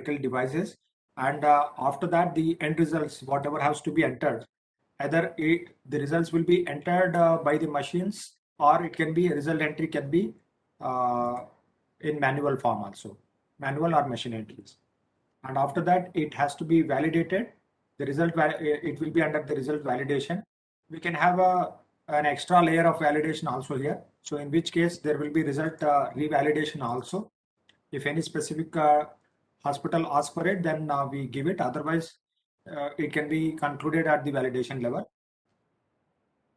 medical devices, and after that the end results, whatever has to be entered, either the results will be entered by the machines, or it can be result entry can be uh, in manual form also, manual or machine entries. And after that it has to be validated. The result it will be under the result validation. We can have an extra layer of validation also here, so in which case there will be result revalidation also. If any specific hospital asks for it, then we give it. Otherwise it can be concluded at the validation level.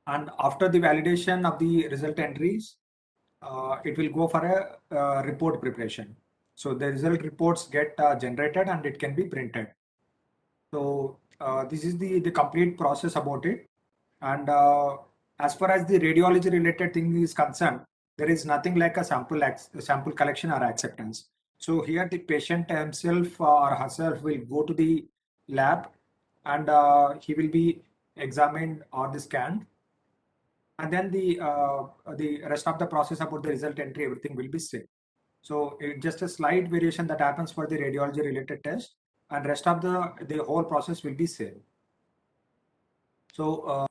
And after the validation of the result entries, it will go for a report preparation. So the result reports get generated and it can be printed. So this is the complete process about it. And as far as the radiology related thing is concerned, there is nothing like a sample collection or acceptance. So here the patient himself or herself will go to the lab, and he will be examined or the scanned, and then the rest of the process about the result entry, everything will be same. So it's just a slight variation that happens for the radiology related test, and rest of the whole process will be same. So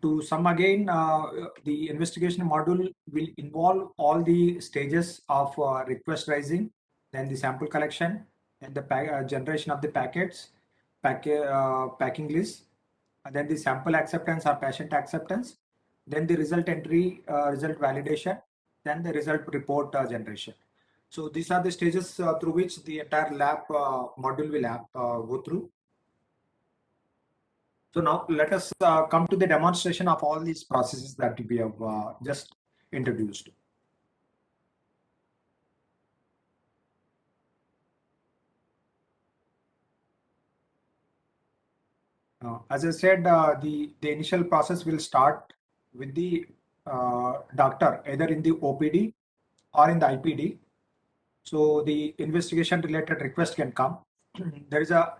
to sum again, the investigation module will involve all the stages of request raising, then the sample collection, and the generation of the packets, packing list, and then the sample acceptance or patient acceptance, then the result entry, result validation, then the result report generation. So these are the stages through which the entire lab module will go through. So now let us come to the demonstration of all these processes that we have just introduced. As I said, the initial process will start with the doctor, either in the OPD or in the IPD. So the investigation related request can come. There is a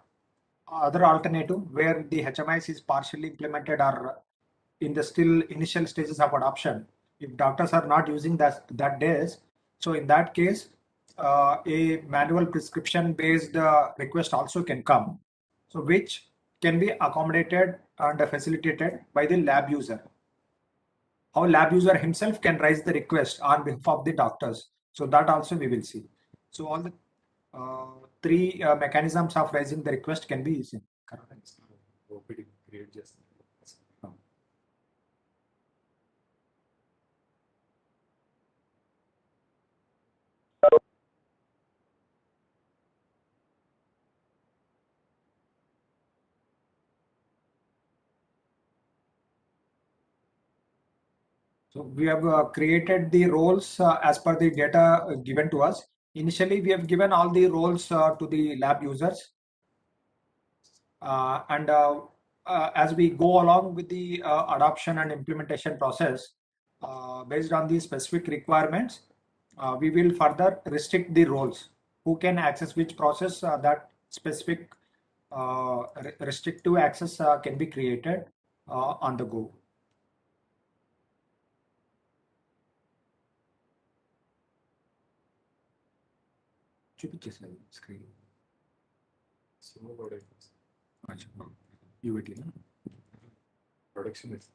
other alternative where the HMIS is partially implemented or in the still initial stages of adoption. If doctors are not using that days, so in that case, a manual prescription based request also can come, so which can be accommodated and facilitated by the lab user. How lab user himself can raise the request on behalf of the doctors. So that also we will see. So all the three mechanisms of raising the request can be used. So we have created the roles as per the data given to us. Initially, we have given all the roles to the lab users. And as we go along with the adoption and implementation process, based on the specific requirements, we will further restrict the roles. Who can access which process, that specific restrictive access can be created on the go. Screen. UVT. Production is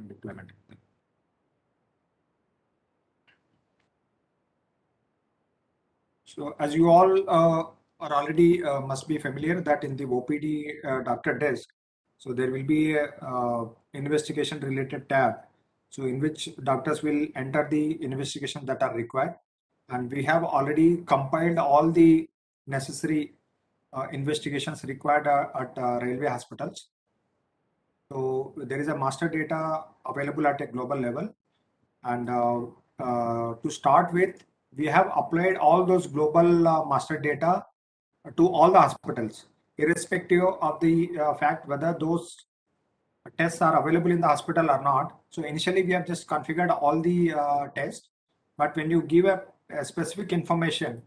deployment. So as you all are already must be familiar that in the OPD doctor desk, so there will be a investigation related tab, so in which doctors will enter the investigation that are required, and we have already compiled all the necessary investigations required at railway hospitals. So there is a master data available at a global level, and to start with, we have applied all those global master data to all the hospitals, irrespective of the fact whether those tests are available in the hospital or not. So initially we have just configured all the tests, but when you give a specific information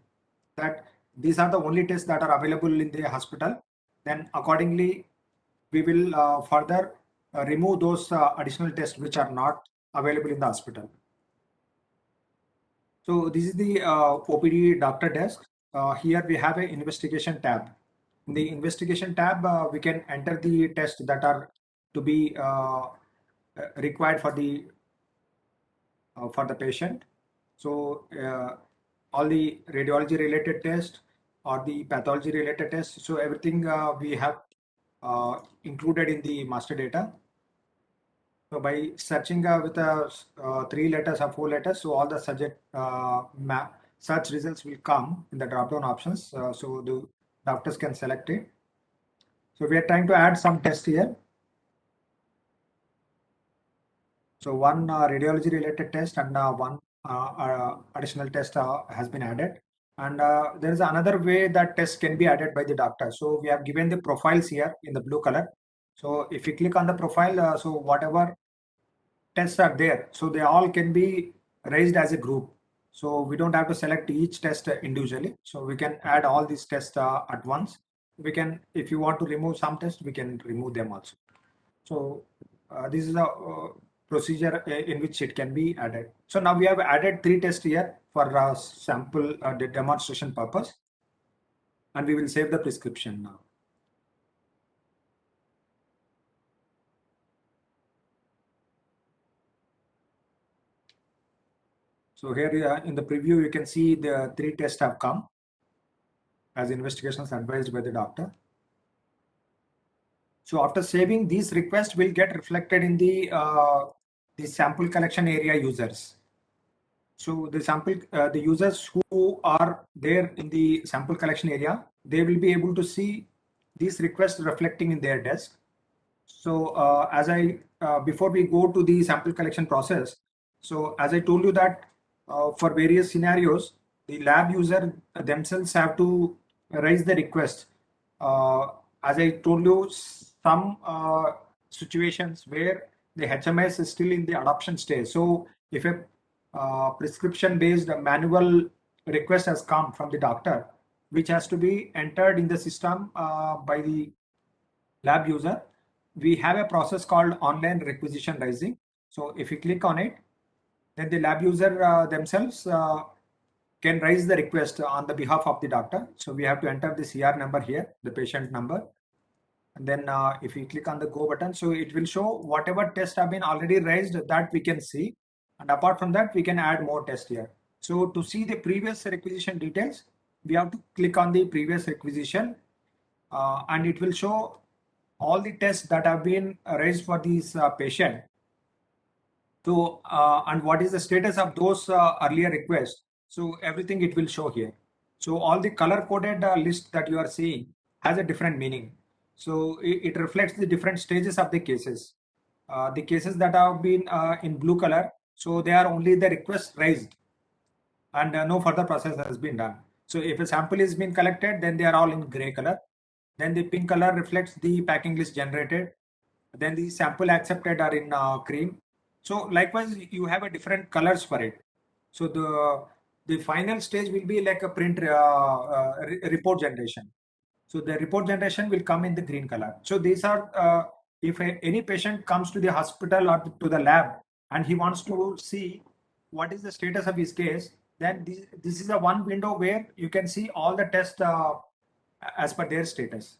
that these are the only tests that are available in the hospital, then accordingly we will further remove those additional tests which are not available in the hospital. So this is the OPD doctor desk. Here we have an investigation tab. In the investigation tab, we can enter the tests that are to be required for the patient. So all the radiology related tests or the pathology related tests. So everything we have included in the master data. So by searching with 3 letters or 4 letters, so all the subject search results will come in the drop-down options. So the doctors can select it. So we are trying to add some tests here. So one radiology related test and one additional test has been added. And there is another way that tests can be added by the doctor. So we have given the profiles here in the blue color. So if you click on the profile, so whatever tests are there, so they all can be raised as a group. So we don't have to select each test individually. So we can add all these tests at once. We can, if you want to remove some tests, we can remove them also. So this is a procedure in which it can be added. So now we have added 3 tests here for sample the demonstration purpose, and we will save the prescription now. So here in the preview, you can see the 3 tests have come as investigations advised by the doctor. So after saving, these requests will get reflected in the sample collection area users. So the users who are there in the sample collection area, they will be able to see these requests reflecting in their desk. So before we go to the sample collection process, so as I told you that for various scenarios, the lab user themselves have to raise the request. Uh, as I told you, some situations where the HMS is still in the adoption stage. So if a prescription based manual request has come from the doctor, which has to be entered in the system by the lab user, we have a process called online requisition raising. So if you click on it, then the lab user themselves can raise the request on the behalf of the doctor. So we have to enter the CR number here, the patient number. And then if we click on the go button, so it will show whatever tests have been already raised that we can see. And apart from that, we can add more tests here. So to see the previous requisition details, we have to click on the previous requisition and it will show all the tests that have been raised for this patient. So, and what is the status of those earlier requests? So everything it will show here. So all the color coded list that you are seeing has a different meaning. So it reflects the different stages of the cases. The cases that have been in blue color, so they are only the requests raised and no further process has been done. So if a sample is being collected, then they are all in gray color. Then the pink color reflects the packing list generated. Then the sample accepted are in cream. So likewise, you have a different colors for it. So the final stage will be like a print report generation. So the report generation will come in the green color. So these are if any patient comes to the hospital or to the lab and he wants to see what is the status of his case, then this is a one window where you can see all the tests as per their status.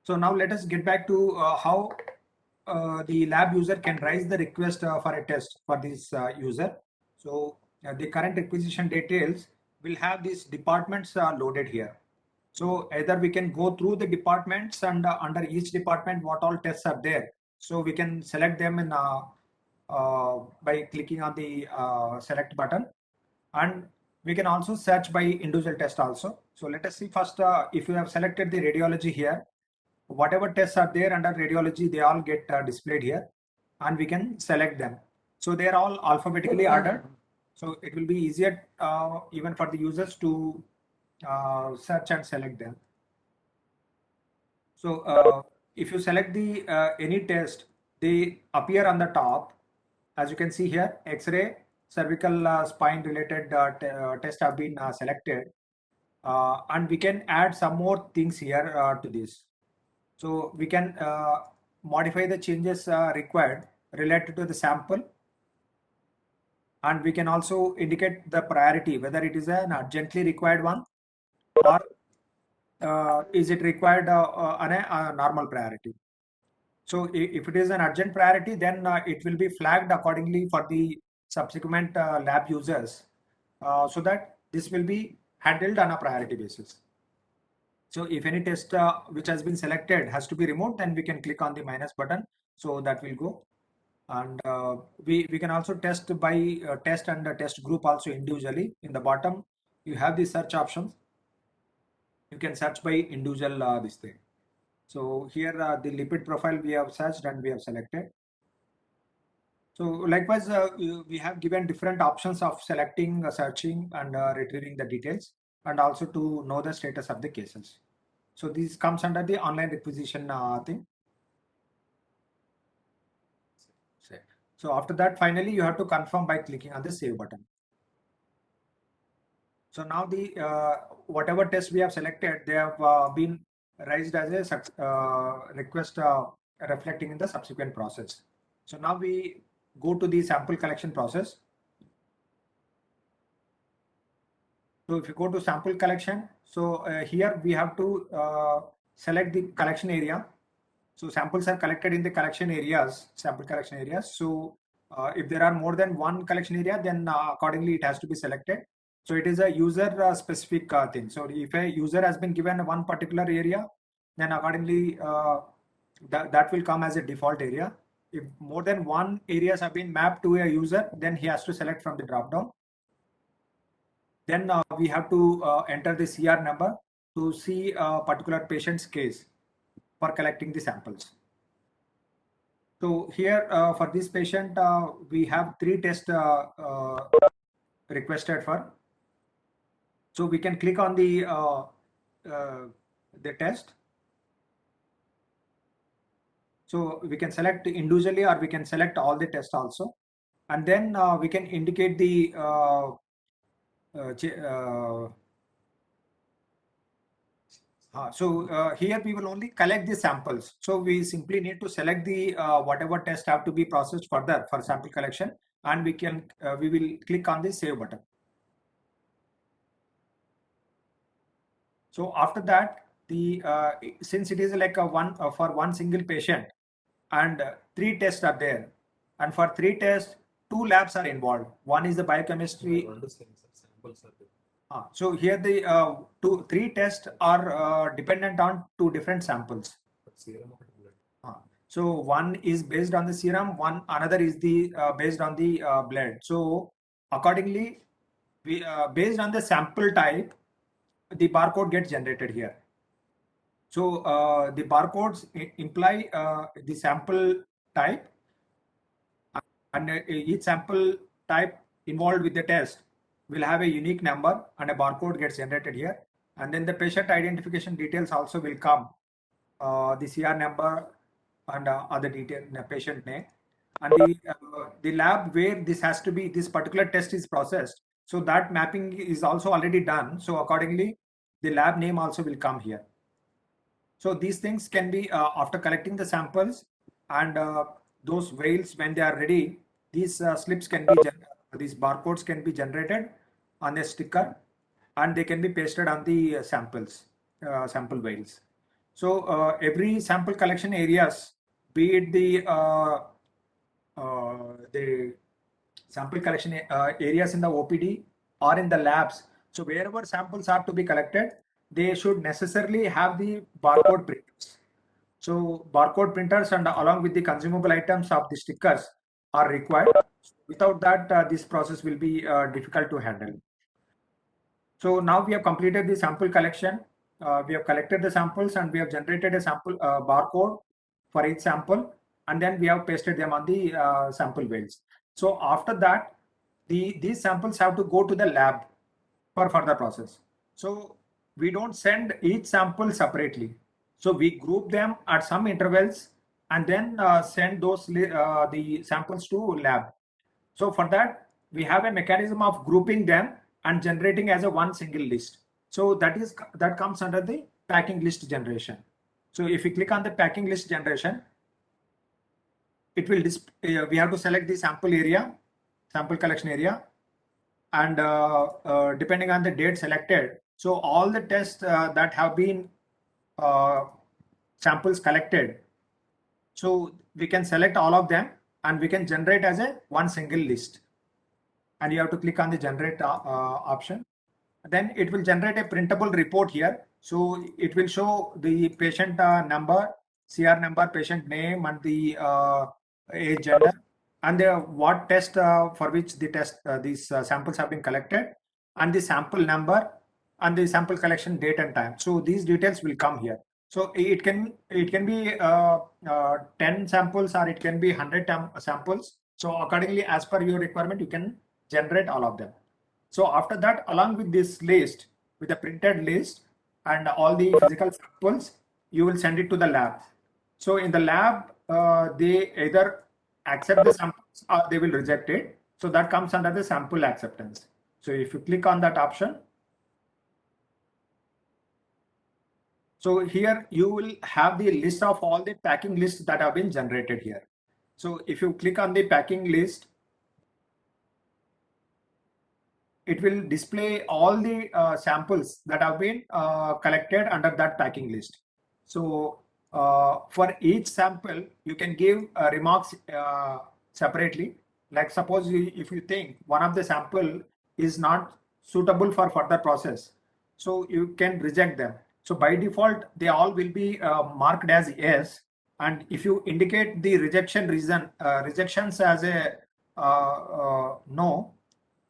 So now let us get back to how the lab user can raise the request for a test for this user. So the current requisition details will have these departments loaded here. So either we can go through the departments and under each department what all tests are there. So we can select them in by clicking on the select button, and we can also search by individual test also. So let us see first if you have selected the radiology here, whatever tests are there under radiology, they all get displayed here and we can select them. So they are all alphabetically ordered. So it will be easier even for the users to search and select them. So if you select the any test, they appear on the top. As you can see here, X-ray, cervical spine related tests have been selected. And we can add some more things here to this. So we can modify the changes required related to the sample, and we can also indicate the priority, whether it is an urgently required one or is it required on a normal priority. So if it is an urgent priority, then it will be flagged accordingly for the subsequent lab users, so that this will be handled on a priority basis. So if any test which has been selected has to be removed, then we can click on the minus button. So that will go. And we can also test by test and test group also individually. In the bottom, you have the search option. You can search by individual this thing. So here the lipid profile we have searched and we have selected. So likewise, we have given different options of selecting, searching, and retrieving the details, and also to know the status of the cases. So this comes under the online requisition thing. So after that, finally, you have to confirm by clicking on the save button. So now the whatever test we have selected, they have been raised as a request reflecting in the subsequent process. So now we go to the sample collection process. So if you go to sample collection, so here we have to select the collection area. So samples are collected in the collection areas, sample collection areas. So if there are more than one collection area, then accordingly it has to be selected. So it is a user specific thing. So if a user has been given one particular area, then accordingly that will come as a default area. If more than one areas have been mapped to a user, then he has to select from the drop down. Then we have to enter the CR number to see a particular patient's case for collecting the samples. So here for this patient, we have 3 tests requested for. So we can click on the test. So we can select individually or we can select all the tests also. And then we can indicate the here we will only collect the samples. So we simply need to select the whatever tests have to be processed further for sample collection, and we will click on the save button. So after that, the since it is like a one for one single patient, and 3 tests are there, and for 3 tests, 2 labs are involved. One is the biochemistry. So here the 3 tests are dependent on 2 different samples. So one is based on the serum, another is the based on the blood. So accordingly, we based on the sample type, the barcode gets generated here. So the barcodes imply the sample type, and each sample type involved with the test will have a unique number, and a barcode gets generated here. And then the patient identification details also will come, the CR number and other detail, the patient name, and the lab where this particular test is processed. So that mapping is also already done. So accordingly, the lab name also will come here. So these things can be after collecting the samples and those vials, when they are ready, these slips can be these barcodes can be generated on a sticker, and they can be pasted on the samples, sample vials. So every sample collection areas, be it the sample collection areas in the OPD or in the labs. So wherever samples are to be collected, they should necessarily have the barcode printers. So barcode printers and along with the consumable items of the stickers are required. Without that, this process will be difficult to handle. So now we have completed the sample collection. We have collected the samples and we have generated a sample barcode for each sample, and then we have pasted them on the sample vials. So after that, these samples have to go to the lab for further process. So we don't send each sample separately. So we group them at some intervals and then send the samples to lab. So for that, we have a mechanism of grouping them and generating as a one single list. So that comes under the packing list generation. So if we click on the packing list generation, it will we have to select the sample collection area, and depending on the date selected, so all the tests that have been uh, samples collected, so we can select all of them and we can generate as a one single list, and you have to click on the generate option. Then it will generate a printable report here. So it will show the patient number, CR number, patient name, and the age, gender, and the what test for which these samples have been collected, and the sample number, and the sample collection date and time. So these details will come here. So it can be 10 samples, or it can be 100 samples. So accordingly, as per your requirement, you can generate all of them. So after that, along with this list, with the printed list and all the physical samples, you will send it to the lab. So in the lab, they either accept the samples or they will reject it. So that comes under the sample acceptance. So if you click on that option, so here you will have the list of all the packing lists that have been generated here. So if you click on the packing list, it will display all the samples that have been collected under that packing list. So for each sample, you can give remarks separately. Like suppose if you think one of the sample is not suitable for further process, so you can reject them. So by default, they all will be marked as yes. And if you indicate the rejections as a no,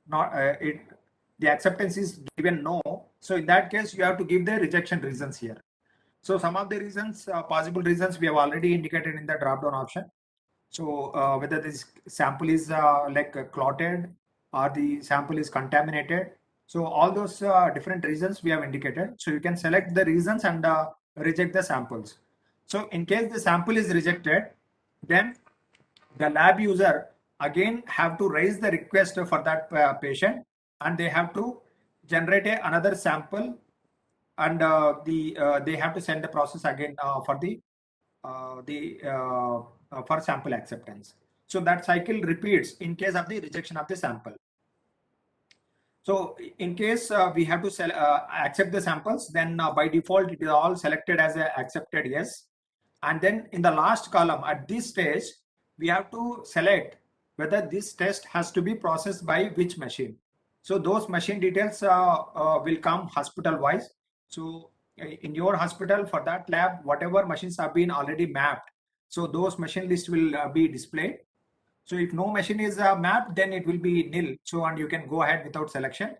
not it the acceptance is given no, so in that case you have to give the rejection reasons here. So some of the reasons, possible reasons, we have already indicated in the drop down option. So whether this sample is clotted, or the sample is contaminated, so all those different reasons we have indicated. So you can select the reasons and reject the samples. So in case the sample is rejected, then the lab user again have to raise the request for that patient, and they have to generate another sample, and they have to send the process again for for sample acceptance. So that cycle repeats in case of the rejection of the sample. So in case we have to accept the samples, then by default it is all selected as a accepted yes. And then in the last column at this stage, we have to select whether this test has to be processed by which machine. So those machine details will come hospital wise. So in your hospital, for that lab, whatever machines have been already mapped, so those machine lists will be displayed. So if no machine is mapped, then it will be nil. So and you can go ahead without selection.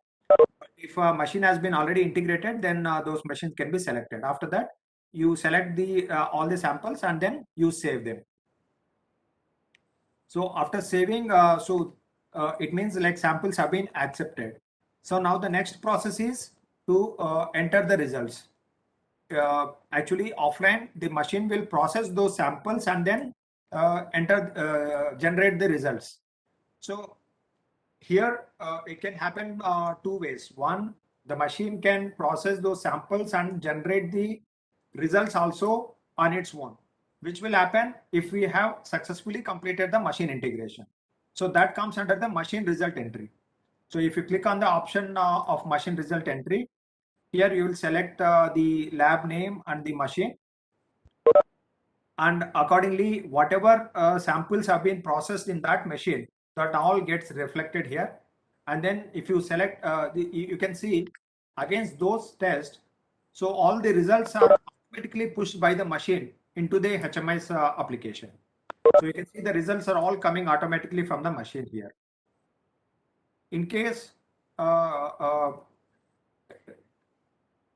If a machine has been already integrated, then those machines can be selected. After that, you select the all the samples and then you save them. So after saving, it means like samples have been accepted. So now the next process is to enter the results. Actually, offline, the machine will process those samples and then generate the results. So here it can happen two ways. One, the machine can process those samples and generate the results also on its own, which will happen if we have successfully completed the machine integration. So that comes under the machine result entry. So if you click on the option of machine result entry, here you will select the lab name and the machine, and accordingly whatever samples have been processed in that machine, that all gets reflected here. And then if you select you can see against those tests, so all the results are automatically pushed by the machine into the HMI's application. So you can see the results are all coming automatically from the machine here. In case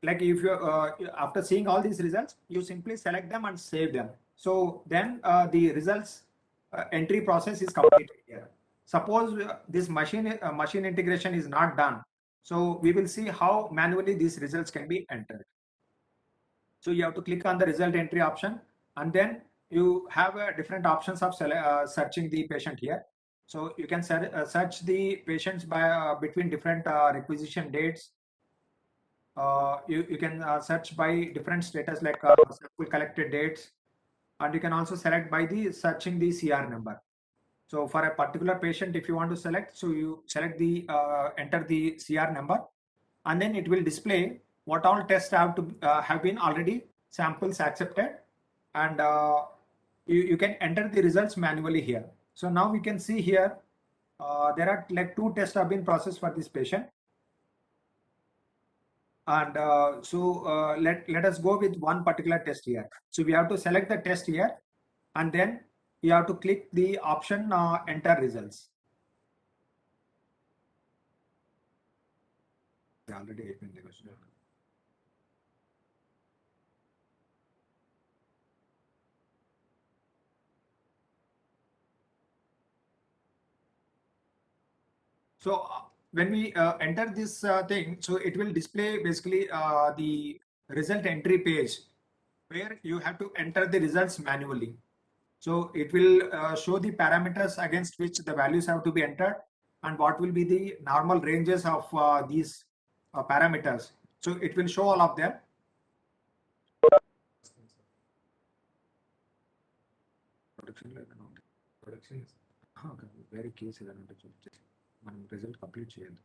like if you after seeing all these results, you simply select them and save them. So then the results entry process is completed here. Suppose this machine integration is not done, so we will see how manually these results can be entered. So you have to click on the result entry option, and then you have different options of searching the patient here. So you can search the patients by between different requisition dates. You can search by different status like sample collected dates, and you can also select by the searching the CR number. So for a particular patient, if you want to select, so you select the enter the CR number, and then it will display what all tests have been already samples accepted, and you can enter the results manually here. So now we can see here there are like 2 tests have been processed for this patient, and let us go with one particular test here. So we have to select the test here, and then you have to click the option enter results. Already so when we enter this thing, so it will display basically the result entry page where you have to enter the results manually. So it will show the parameters against which the values have to be entered, and what will be the normal ranges of these parameters. So it will show all of them. వేరే case ఏదైనా ఉంటే చూస్తే మనం result complete చేయాలి.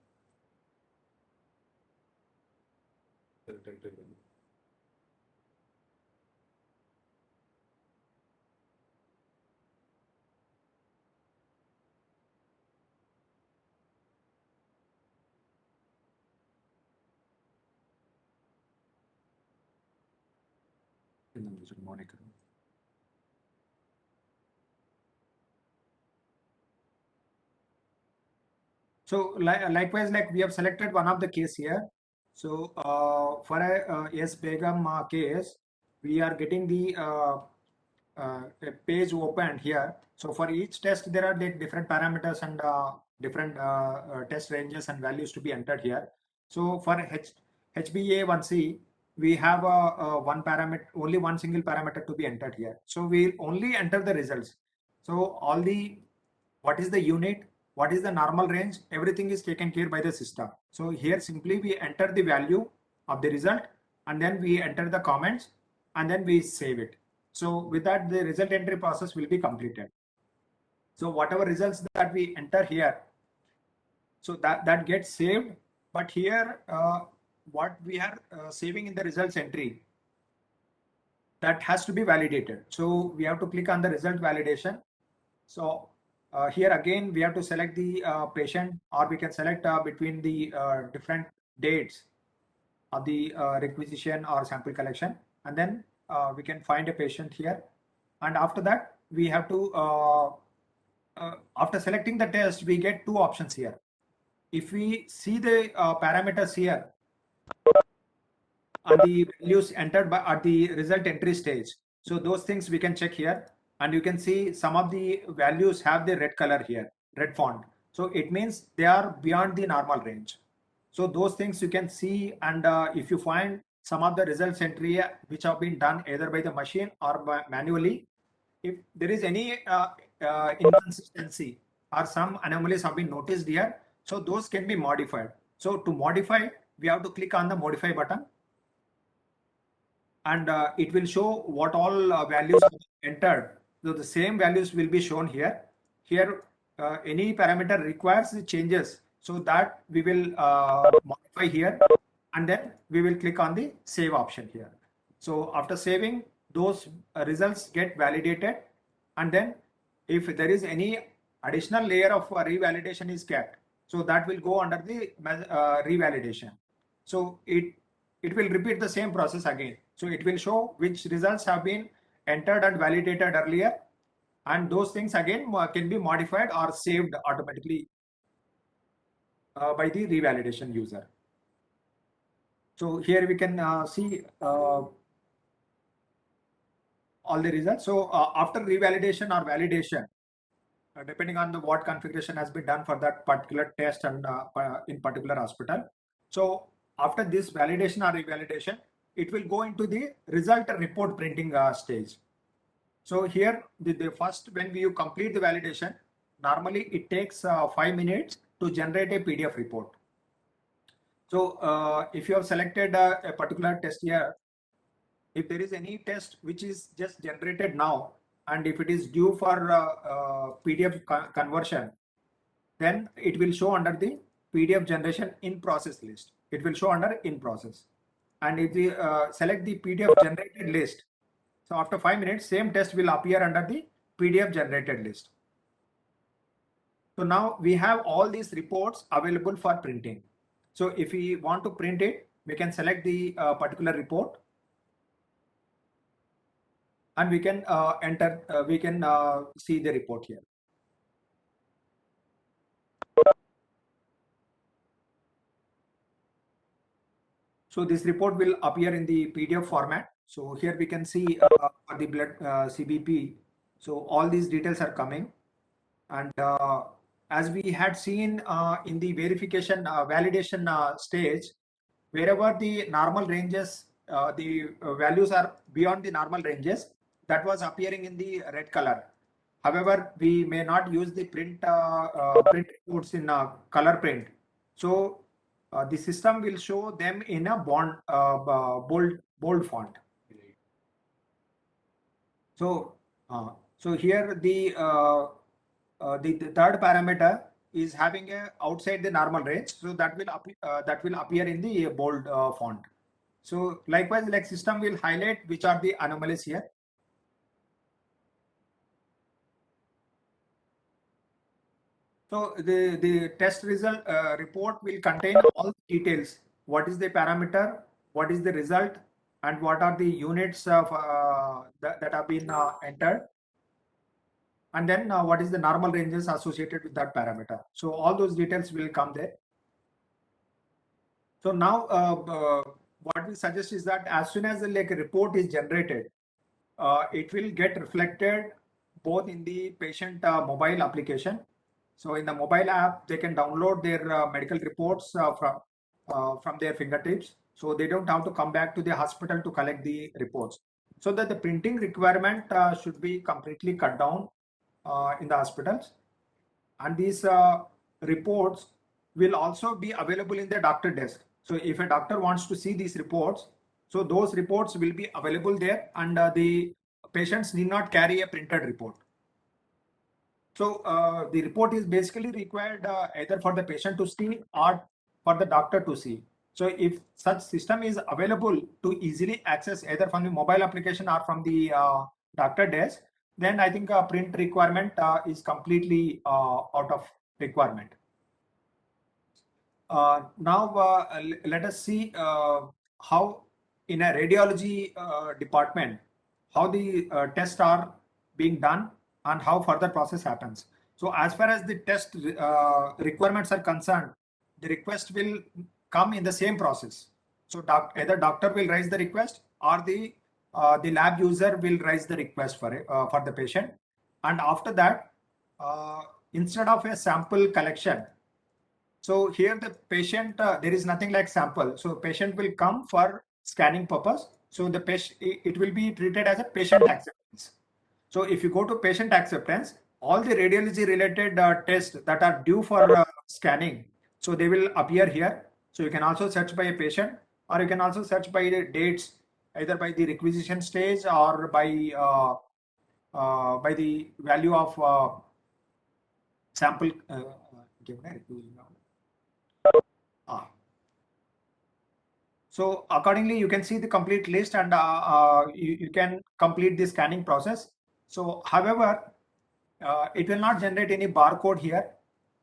Monica. So likewise, like we have selected one of the case here. So for a yes Begum case, we are getting the a page opened here. So for each test, there are like different parameters and different test ranges and values to be entered here. So for HbA1c, we have one parameter, only one single parameter to be entered here. So we'll only enter the results. So all the, what is the unit, what is the normal range, everything is taken care by the system. So here simply we enter the value of the result, and then we enter the comments, and then we save it. So with that, the result entry process will be completed. So whatever results that we enter here, so that gets saved. But here, what we are saving in the results entry, that has to be validated. So we have to click on the result validation. So here again, we have to select the patient, or we can select between the different dates of the requisition or sample collection, and then we can find a patient here. And after that, we have to, after selecting the test, we get 2 options here. If we see the parameters here, and the values entered by at the result entry stage, so those things we can check here, and you can see some of the values have the red color here, red font. So it means they are beyond the normal range. So those things you can see, and if you find some of the results entry which have been done either by the machine or manually, if there is any inconsistency or some anomalies have been noticed here, so those can be modified. So to modify, we have to click on the modify button, and it will show what all values entered. So the same values will be shown here. Here, any parameter requires the changes, so that we will modify here, and then we will click on the save option here. So after saving, those results get validated, and then if there is any additional layer of revalidation is kept, so that will go under the revalidation. So it will repeat the same process again. So it will show which results have been entered and validated earlier, and those things again can be modified or saved automatically by the revalidation user. So here we can see all the results. So after revalidation or validation, depending on the what configuration has been done for that particular test and in particular hospital. So after this validation or revalidation, it will go into the result report printing stage. So here, the first, when you complete the validation, normally it takes 5 minutes to generate a PDF report. So if you have selected a particular test here, if there is any test which is just generated now, and if it is due for PDF conversion, then it will show under the PDF generation in process list. It will show under in process. And if we select the PDF generated list, so after 5 minutes, same test will appear under the PDF generated list. So now we have all these reports available for printing. So if we want to print it, we can select the particular report, and we can see the report here. So this report will appear in the PDF format. So here we can see the blood CBP. So all these details are coming, and as we had seen in the verification validation stage, wherever the normal ranges, the values are beyond the normal ranges, that was appearing in the red color. However, we may not use the print reports in color print. So the system will show them in a bold font. So here the third parameter is having a outside the normal range, so that will appear in the bold font. So likewise, like system will highlight which are the anomalies here. So the test result report will contain all the details. What is the parameter? What is the result? And what are the units of that have been entered? And then what is the normal ranges associated with that parameter? So all those details will come there. So now what we suggest is that as soon as a report is generated, it will get reflected both in the patient mobile application. So in the mobile app, they can download their medical reports from their fingertips. So they don't have to come back to the hospital to collect the reports. So that the printing requirement should be completely cut down in the hospitals. And these reports will also be available in the doctor desk. So if a doctor wants to see these reports, so those reports will be available there, and the patients need not carry a printed report. So the report is basically required either for the patient to see or for the doctor to see. So if such system is available to easily access either from the mobile application or from the doctor desk, then I think a print requirement is completely out of requirement. Now let us see how in a radiology department, how the tests are being done and how further process happens. So as far as the test requirements are concerned, the request will come in the same process. So either doctor will raise the request or the lab user will raise the request for the patient. And after that, instead of a sample collection, so here the patient, there is nothing like sample. So patient will come for scanning purpose. So the patient, it will be treated as a patient acceptance. So if you go to patient acceptance, all the radiology related tests that are due for scanning, so they will appear here. So you can also search by a patient, or you can also search by the dates, either by the requisition stage or by the value of sample. Ah. So accordingly, you can see the complete list, and you can complete the scanning process. So however, it will not generate any barcode here,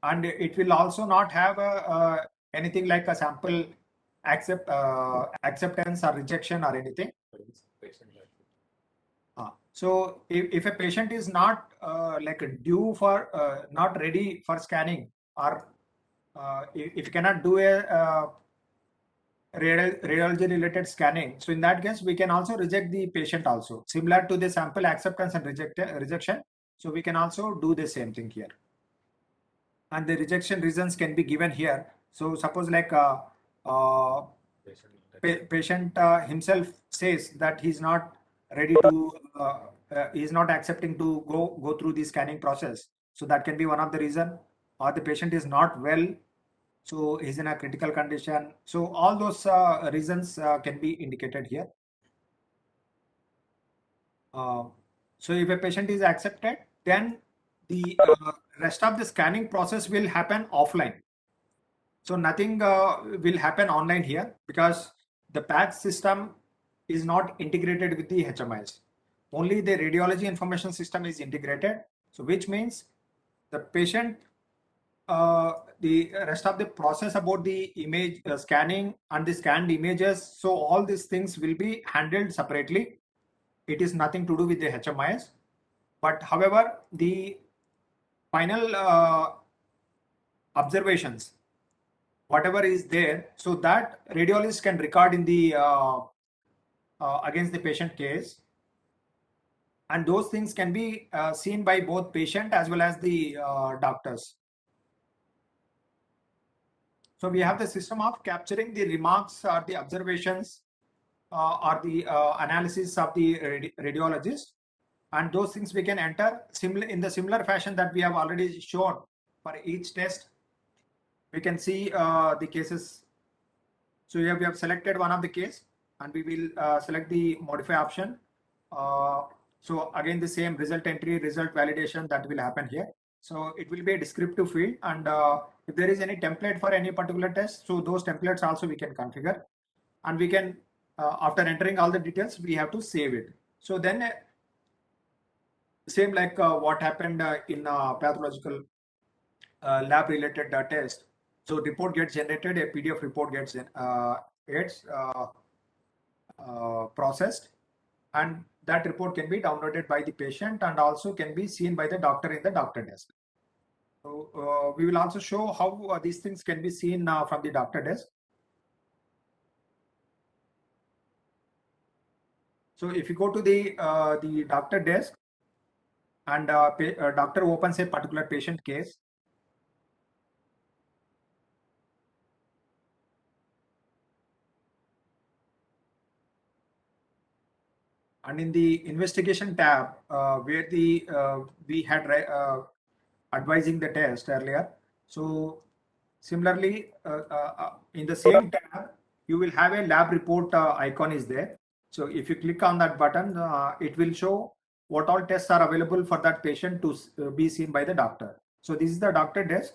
and it will also not have anything like a sample acceptance or rejection or anything. So if a patient is not like due for not ready for scanning, or if you cannot do a radiology related scanning, so in that case we can also reject the patient also, similar to the sample acceptance and rejection. So we can also do the same thing here, and the rejection reasons can be given here. So suppose like uh, patient himself says that he's not ready to he's not accepting to go through the scanning process, so that can be one of the reason. Or the patient is not well, so he's in a critical condition. So all those reasons can be indicated here. Uh, so if a patient is accepted, then the rest of the scanning process will happen offline. So nothing will happen online here because the PACS system is not integrated with the HMIs. Only the radiology information system is integrated. So which means the patient, the rest of the process about the image scanning and the scanned images. So all these things will be handled separately. It is nothing to do with the HMIs. But however, the final observations, whatever is there, so that radiologist can record in the against the patient case, and those things can be seen by both patient as well as the doctors. So we have the system of capturing the remarks or the observations or the analysis of the radiologist, and those things we can enter similar in the similar fashion that we have already shown for each test. We can see the cases. So here we have selected one of the case, and we will select the modify option. So again, the same result entry, result validation that will happen here. So it will be a descriptive field, and if there is any template for any particular test, so those templates also we can configure, and we can after entering all the details, we have to save it. So then same like what happened in pathological lab related test. So report gets generated, a PDF report gets processed, and that report can be downloaded by the patient and also can be seen by the doctor in the doctor desk. So we will also show how these things can be seen from the doctor desk. So if you go to the doctor desk and doctor opens a particular patient case, and in the investigation tab where the we had advising the test earlier. So similarly, in the same tab, you will have a lab report icon is there. So if you click on that button, it will show what all tests are available for that patient to be seen by the doctor. So this is the doctor desk.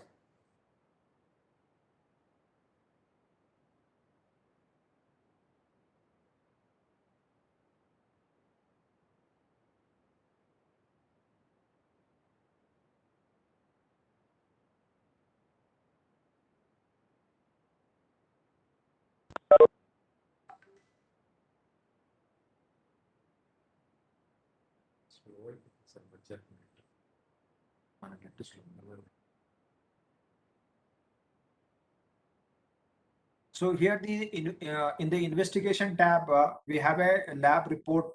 So here in the investigation tab, we have a lab report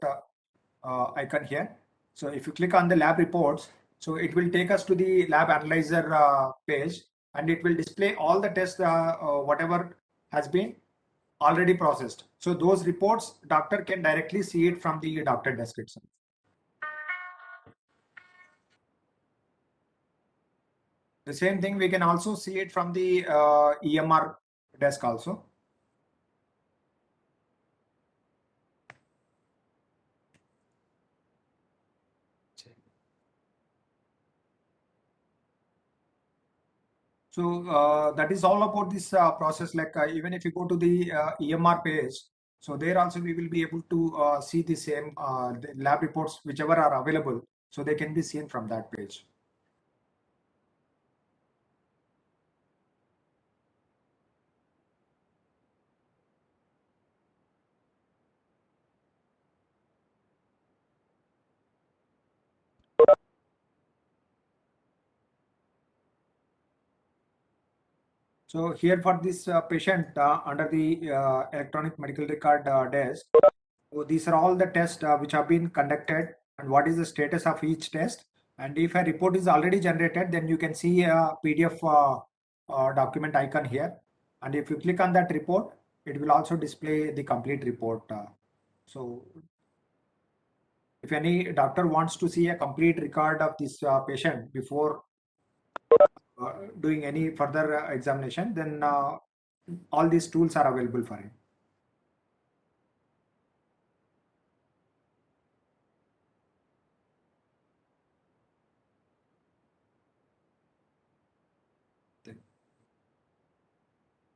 icon here. So if you click on the lab reports, so it will take us to the lab analyzer page, and it will display all the tests, whatever has been already processed. So those reports, doctor can directly see it from the doctor desk itself. The same thing we can also see it from the EMR desk also. So that is all about this process. Like even if you go to the EMR page, so there also we will be able to see the same the lab reports, whichever are available. So they can be seen from that page. So here for this patient under the electronic medical record desk, so these are all the tests which have been conducted and what is the status of each test. And if a report is already generated, then you can see a PDF document icon here. And if you click on that report, it will also display the complete report. So if any doctor wants to see a complete record of this patient before doing any further examination, then all these tools are available for him.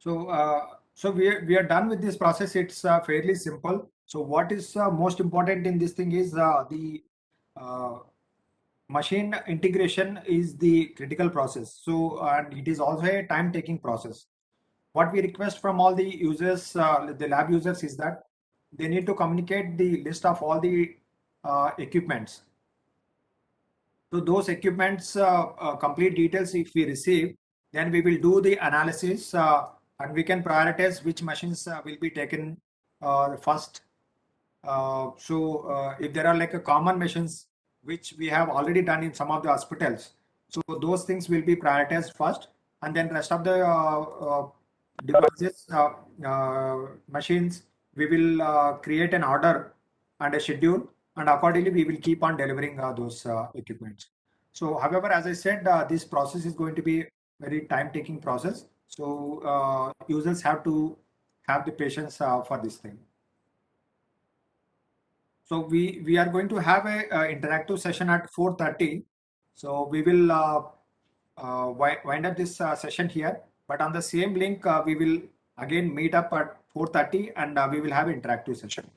So we are done with this process. It's fairly simple. So what is most important in this thing is the uh, machine integration is the critical process. So and it is also a time-taking process. What we request from all the users, the lab users, is that they need to communicate the list of all the equipments. So those equipments complete details if we receive, then we will do the analysis and we can prioritize which machines will be taken first. If there are like a common machines which we have already done in some of the hospitals, so those things will be prioritized first, and then rest of the devices, machines, we will create an order and a schedule, and accordingly we will keep on delivering those equipments. So, however, as I said, this process is going to be very time-taking process. So users have to have the patience for this thing. So we are going to have a interactive session at 4:30. So we will wind up this session here. But on the same link, we will again meet up at 4:30 and we will have an interactive session.